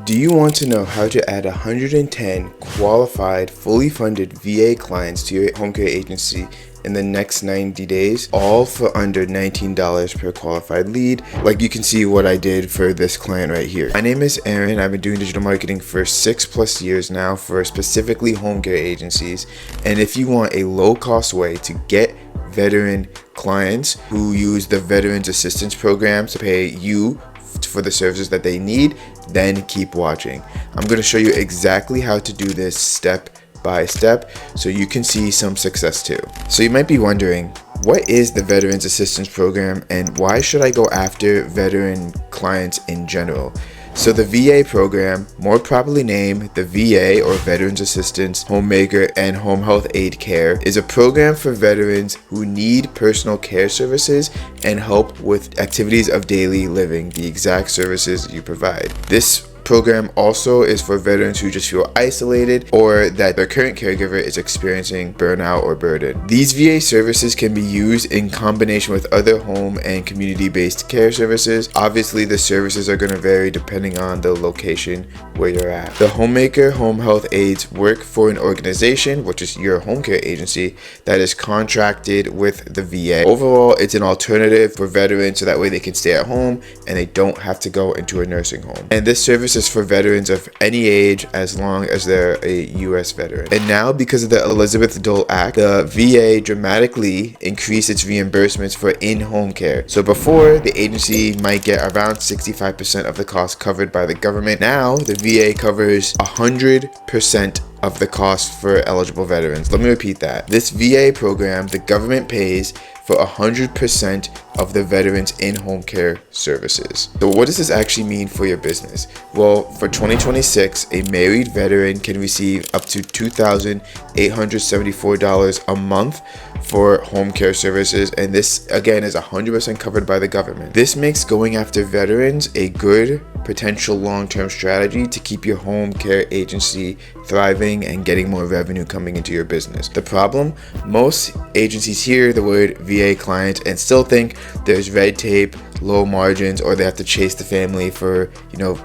Do you want to know how to add 110 qualified, fully funded VA clients to your home care agency in the next 90 days, all for under $19 per qualified lead? Like you can see what I did for this client right here. My name is Aaron. I've been doing digital marketing for 6+ years now for specifically home care agencies. And if you want a low-cost way to get veteran clients who use the Veterans Assistance Program to pay you for the services that they need, then keep watching. I'm going to show you exactly how to do this step by step so you can see some success too. So you might be wondering, what is the Veterans Assistance Program and why should I go after veteran clients in general? So the VA program, more properly named the VA or Veterans Assistance Homemaker and Home Health Aide Care, is a program for veterans who need personal care services and help with activities of daily living, the exact services you provide. This program also is for veterans who just feel isolated or that their current caregiver is experiencing burnout or burden. These VA services can be used in combination with other home and community-based care services. Obviously, the services are going to vary depending on the location where you're at. The Homemaker Home Health Aides work for an organization, which is your home care agency, that is contracted with the VA. Overall, it's an alternative for veterans so that way they can stay at home and they don't have to go into a nursing home. And this service is for veterans of any age as long as they're a U.S. veteran. And now, because of the Elizabeth Dole Act, the VA dramatically increased its reimbursements for in-home care. So before, the agency might get around 65% of the cost covered by the government. Now, the VA covers 100% of the cost for eligible veterans. Let me repeat that. This VA program, the government pays for 100% of the veterans in-home care services. So what does this actually mean for your business? Well, for 2026, a married veteran can receive up to $2,874 a month for home care services, and this again is 100% covered by the government. This makes going after veterans a good potential long-term strategy to keep your home care agency thriving and getting more revenue coming into your business. The problem, most agencies hear the word VA client and still think there's red tape, low margins, or they have to chase the family for,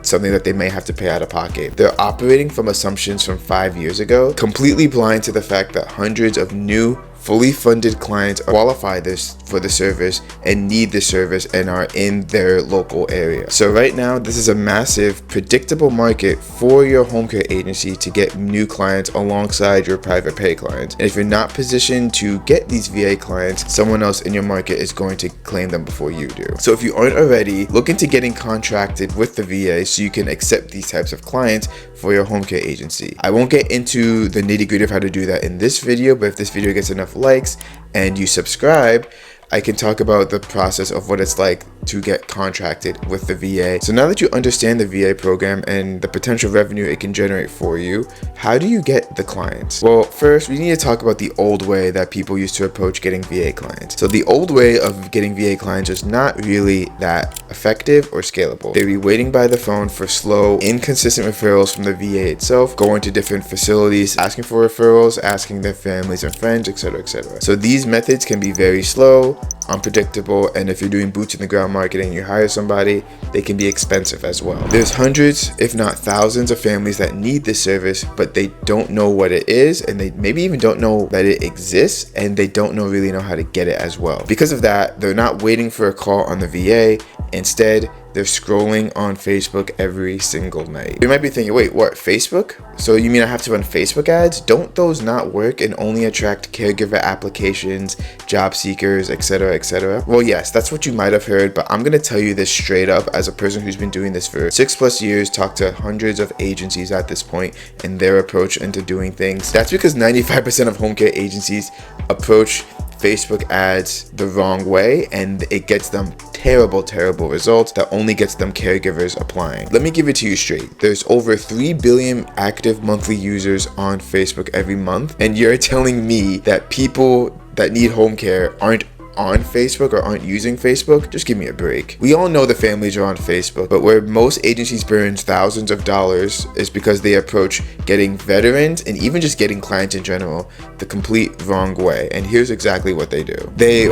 something that they may have to pay out of pocket. They're operating from assumptions from 5 years ago, completely blind to the fact that hundreds of new fully funded clients qualify for the service and need the service and are in their local area. So right now, this is a massive, predictable market for your home care agency to get new clients alongside your private pay clients. And if you're not positioned to get these VA clients, someone else in your market is going to claim them before you do. So if you aren't already, look into getting contracted with the VA so you can accept these types of clients for your home care agency. I won't get into the nitty-gritty of how to do that in this video, but if this video gets enough likes and you subscribe, I can talk about the process of what it's like to get contracted with the VA. So now that you understand the VA program and the potential revenue it can generate for you, how do you get the clients? Well, first we need to talk about the old way that people used to approach getting VA clients. So the old way of getting VA clients is not really that effective or scalable. They'd be waiting by the phone for slow, inconsistent referrals from the VA itself, going to different facilities, asking for referrals, asking their families and friends, etc., etc. So these methods can be very slow, unpredictable, and if you're doing boots in the ground marketing, you hire somebody, they can be expensive as well. There's hundreds, if not thousands, of families that need this service, but they don't know what it is, and they maybe even don't know that it exists, and they don't really know how to get it as well. Because of that, they're not waiting for a call on the VA. Instead, they're scrolling on Facebook every single night. You might be thinking, wait, what, Facebook? So you mean I have to run Facebook ads? Don't those not work and only attract caregiver applications, job seekers, etc., etc.? Well, yes, that's what you might have heard, but I'm gonna tell you this straight up as a person who's been doing this for 6+ years, talked to hundreds of agencies at this point and their approach into doing things. That's because 95% of home care agencies approach Facebook ads the wrong way, and it gets them terrible results that only gets them caregivers applying. Let me give it to you straight. There's over 3 billion active monthly users on Facebook every month, and you're telling me that people that need home care aren't on Facebook or aren't using Facebook? Just give me a break. We all know the families are on Facebook, but where most agencies burn thousands of dollars is because they approach getting veterans and even just getting clients in general the complete wrong way. And here's exactly what they do. They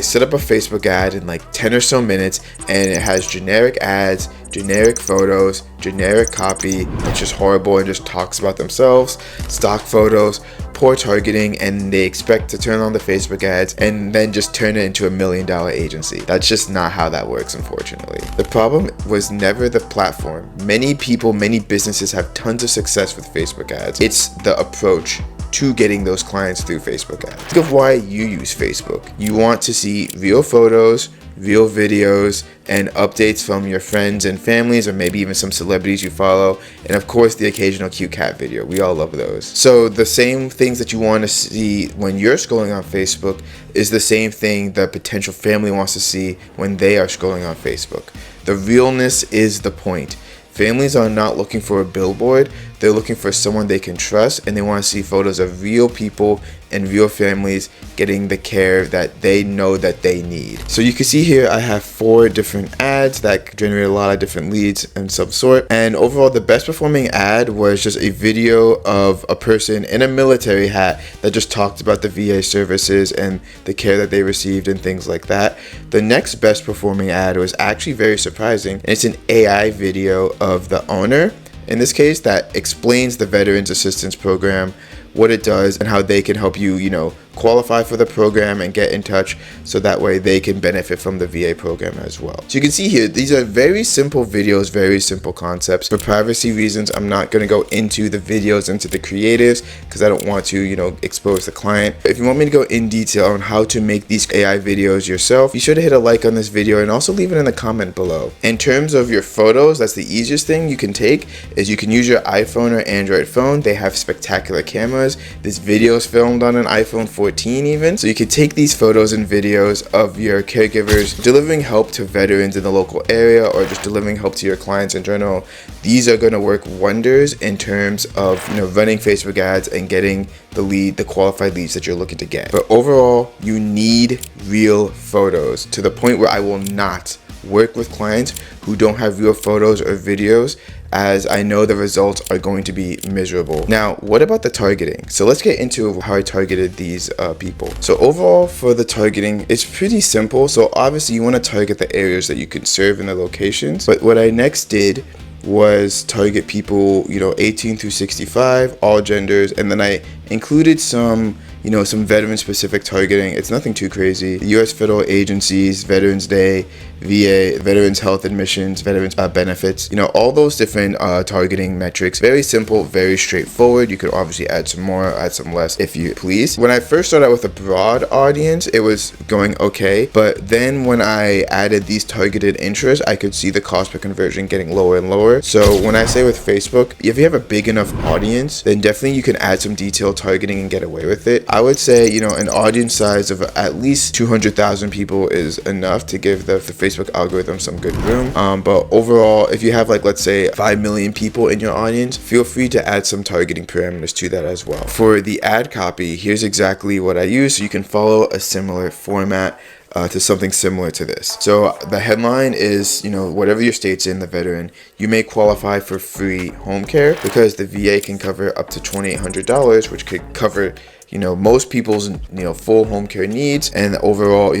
set up a Facebook ad in like 10 or so minutes, and it has generic ads generic photos, generic copy that's just horrible and just talks about themselves, stock photos, poor targeting, and they expect to turn on the Facebook ads and then just turn it into $1 million agency. That's just not how that works, unfortunately. The problem was never the platform. Many people, many businesses have tons of success with Facebook ads. It's the approach to getting those clients through Facebook ads. Think of why you use Facebook. You want to see real photos, real videos, and updates from your friends and families, or maybe even some celebrities you follow, and of course the occasional cute cat video. We all love those. So the same things that you want to see when you're scrolling on Facebook is the same thing the potential family wants to see when they are scrolling on Facebook. The realness is the point. Families are not looking for a billboard, they're looking for someone they can trust, and they want to see photos of real people and real families getting the care that they know that they need. So you can see here I have 4 different ads that generate a lot of different leads and some sort. And overall, the best performing ad was just a video of a person in a military hat that just talked about the VA services and the care that they received and things like that. The next best performing ad was actually very surprising. And it's an AI video of the owner, in this case, that explains the Veterans Assistance Program, what it does, and how they can help you, qualify for the program and get in touch so that way they can benefit from the VA program as well. So you can see here, these are very simple videos, very simple concepts. For privacy reasons, I'm not going to go into the videos, into the creatives, because I don't want to, expose the client. If you want me to go in detail on how to make these AI videos yourself, be sure to hit a like on this video and also leave it in the comment below. In terms of your photos, that's the easiest thing you can take, is you can use your iPhone or Android phone. They have spectacular cameras. This video is filmed on an iPhone 14 even. So you can take these photos and videos of your caregivers delivering help to veterans in the local area, or just delivering help to your clients in general. These are going to work wonders in terms of running Facebook ads and getting the qualified leads that you're looking to get. But overall, you need real photos, to the point where I will not work with clients who don't have real photos or videos, as I know the results are going to be miserable. Now, what about the targeting? So let's get into how I targeted these people. So overall, for the targeting, it's pretty simple. So obviously you want to target the areas that you can serve in the locations. But what I next did was target people, 18 through 65, all genders, and then I included some veteran specific targeting. It's nothing too crazy. The U.S. federal agencies, Veterans Day, VA, Veterans Health Admissions, Veterans Benefits, all those different targeting metrics. Very simple, very straightforward. You could obviously add some more, add some less if you please. When I first started out with a broad audience, it was going okay. But then when I added these targeted interests, I could see the cost per conversion getting lower and lower. So when I say with Facebook, if you have a big enough audience, then definitely you can add some detailed targeting and get away with it. I would say, an audience size of at least 200,000 people is enough to give the Facebook algorithm some good room. But overall, if you have let's say 5 million people in your audience, feel free to add some targeting parameters to that as well. For the ad copy, here's exactly what I use. So you can follow a similar format to something similar to this. So the headline is, whatever your state's in, the veteran, you may qualify for free home care, because the VA can cover up to $2,800, which could cover, most people's, full home care needs, and overall,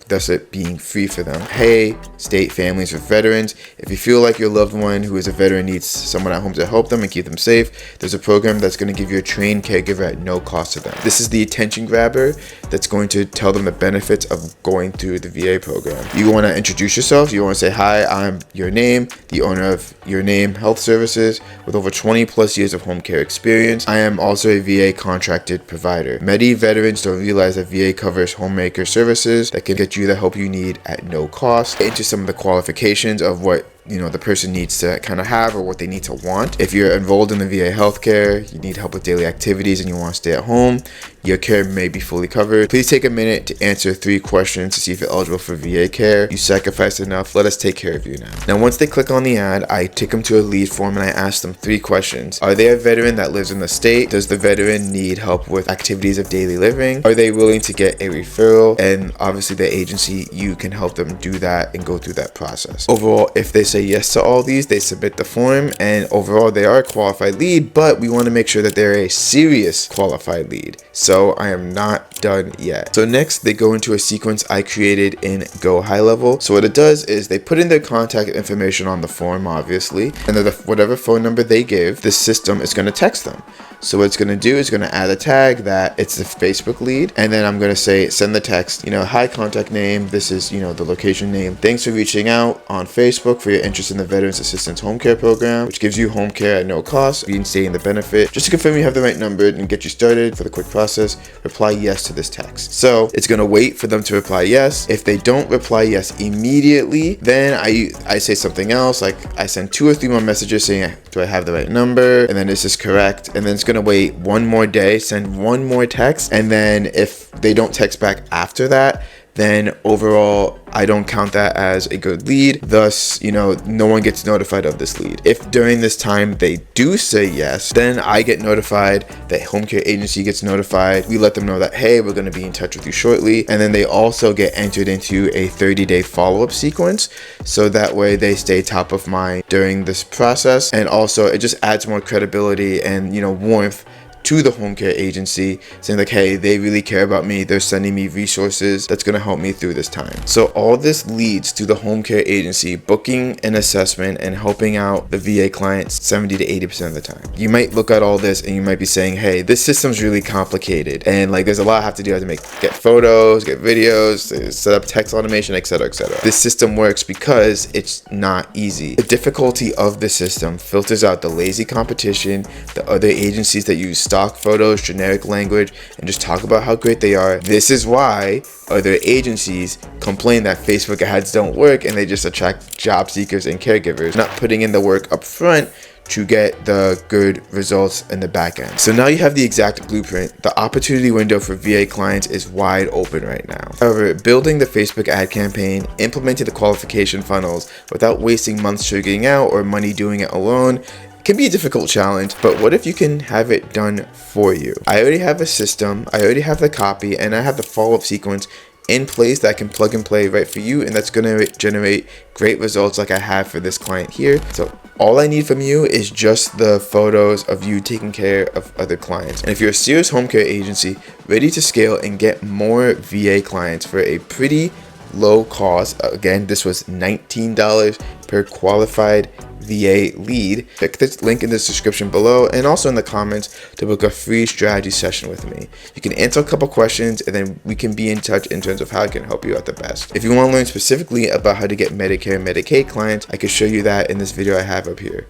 thus it being free for them. Hey, state families with veterans, if you feel like your loved one who is a veteran needs someone at home to help them and keep them safe, there's a program that's going to give you a trained caregiver at no cost to them. This is the attention grabber that's going to tell them the benefits of going through the VA program. You want to introduce yourself. You want to say, hi, I'm your name, the owner of Your Name Health Services with over 20 plus years of home care experience. I am also a VA contracted provider. Many veterans don't realize that VA covers homemaker services that can get you the help you need at no cost. Into some of the qualifications of what the person needs to kind of have, or what they need to want. If you're enrolled in the VA healthcare, you need help with daily activities, and you want to stay at home, your care may be fully covered. Please take a minute to answer 3 questions to see if you're eligible for VA care. You sacrificed enough. Let us take care of you now. Now, once they click on the ad, I take them to a lead form and I ask them 3 questions. Are they a veteran that lives in the state? Does the veteran need help with activities of daily living? Are they willing to get a referral? And obviously the agency, you can help them do that and go through that process. Overall, if they say yes to all these, they submit the form, and overall they are a qualified lead, but we want to make sure that they're a serious qualified lead. So I am not done yet. So next they go into a sequence I created in Go High Level. So what it does is they put in their contact information on the form, obviously, and then whatever phone number they give, the system is going to text them. So what it's going to do is going to add a tag that it's the Facebook lead, and then I'm going to say send the text, hi, contact name, this is the location name, thanks for reaching out on Facebook for your interest in the Veterans Assistance Home Care Program, which gives you home care at no cost, reinstating the benefit. Just to confirm you have the right number and get you started for the quick process, reply yes to this text. So it's going to wait for them to reply yes. If they don't reply yes immediately, then I say something else, like I send 2 or 3 more messages saying, do I have the right number, and then is this correct, and then it's going to wait one more day, send one more text, and then if they don't text back after that, then overall I don't count that as a good lead. Thus, no one gets notified of this lead. If during this time they do say yes, then I get notified, the home care agency gets notified. We let them know that, hey, we're going to be in touch with you shortly. And then they also get entered into a 30-day follow-up sequence. So that way they stay top of mind during this process. And also it just adds more credibility and, warmth to the home care agency, saying like, hey, they really care about me, they're sending me resources that's going to help me through this time. So all this leads to the home care agency booking an assessment and helping out the VA clients 70 to 80% of the time. You might look at all this and you might be saying, hey, this system's really complicated, and like there's a lot I have to do. I have to get photos, get videos, set up text automation, etc., etc. This system works because it's not easy. The difficulty of the system filters out the lazy competition, the other agencies that use stock photos, generic language, and just talk about how great they are. This is why other agencies complain that Facebook ads don't work and they just attract job seekers and caregivers, not putting in the work up front to get the good results in the back end. So now you have the exact blueprint. The opportunity window for VA clients is wide open right now. However, building the Facebook ad campaign, implementing the qualification funnels without wasting months figuring out or money doing it alone can be a difficult challenge, but what if you can have it done for you? I already have a system, I already have the copy, and I have the follow-up sequence in place that I can plug and play right for you, and that's gonna generate great results like I have for this client here. So all I need from you is just the photos of you taking care of other clients. And if you're a serious home care agency ready to scale and get more VA clients for a pretty low cost, again, this was $19 per qualified VA lead, check this link in the description below and also in the comments to book a free strategy session with me. You can answer a couple questions and then we can be in touch in terms of how I can help you out the best. If you want to learn specifically about how to get Medicare and Medicaid clients, I can show you that in this video I have up here.